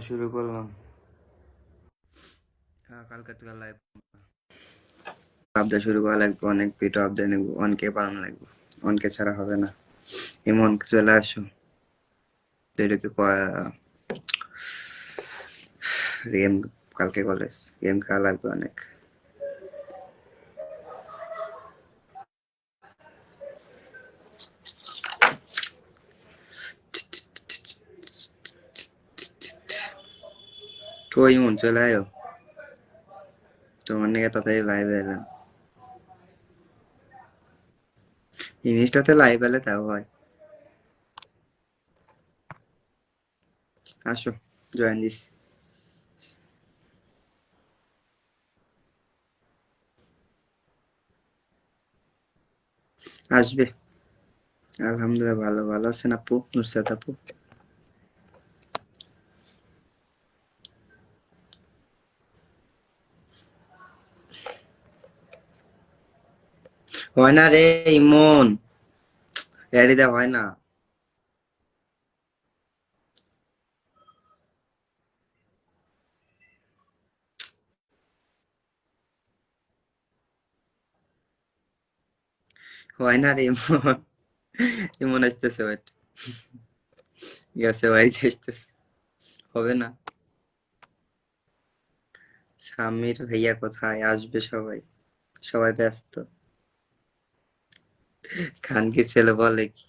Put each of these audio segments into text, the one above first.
শুরু করলাম। কালকে থেকে লাইভ আপডেট শুরু করা লাগবে, অনেক ভিডিও আপডেট নেব, অনকে বানানো লাগবে, অনকে ছাড়া হবে না। এমন চলে আসো এটাকে গেম, কালকে কলেজ গেম খেলা লাগবে অনেক। কই মন চলে আয়ো, তোমার নিয়ে তাড়াতাড়ি লাইভ এলাম। ইনস্টাতে লাইভ এলে তাও হয়। আসো জয়েন দিস। আসবে আলহামদুলিল্লাহ, ভালো ভালো আছেন আপু, নুসরাত আপু? হয় না রে ইমন, রেডি হয় না। হয় না রে ইমন, ইমন আসতেছে, ওয়েট, গেছে বাড়িতে আসতেছে, হবে না। সামির ভাইয়া কোথায়, আসবে সবাই, সবাই ব্যস্ত। খানকে ছেলে বলে কি,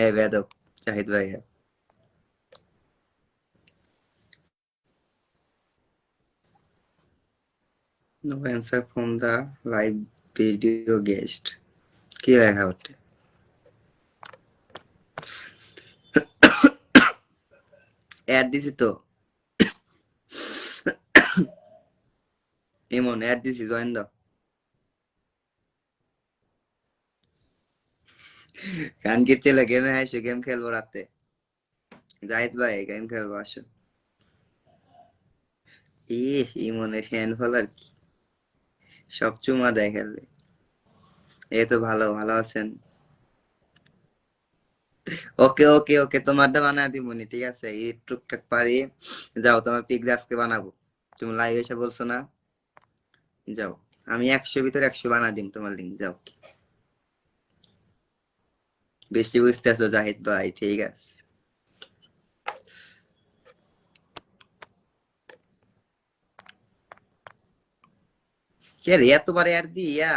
এ বেদব জাহিদ ভাইয়া। No answer from the live video guest, কি লেখা ওঠে? অ্যাড দিছি তো, ইমন অ্যাড দিছি, জয়েন দাও। খানকে ছেলে গেমে আসো, গেম খেলবো রাতে। জাহিদ ভাই গেম খেলবো, আসো। ইমনের ফ্যান ফলোয়ার কি, সব চুমা দেয় খেলবে। এই তো ভালো ভালো আছেন। ওকে ওকে ওকে, তোমারটা বানায় দিবনি, ঠিক আছে, এই টুকটাক পারি। যাও, তোমার পিক আজকে বানাবো, তুমি লাইভ এসে বলছো না। যাও, আমি 100 ভিতরে 100 বানা দিম তোমার লিঙ্ক, যাও। বেশি বুঝতেছো জাহিদ ভাই, ঠিক আছে। কে রে এতবার আর দিয়া,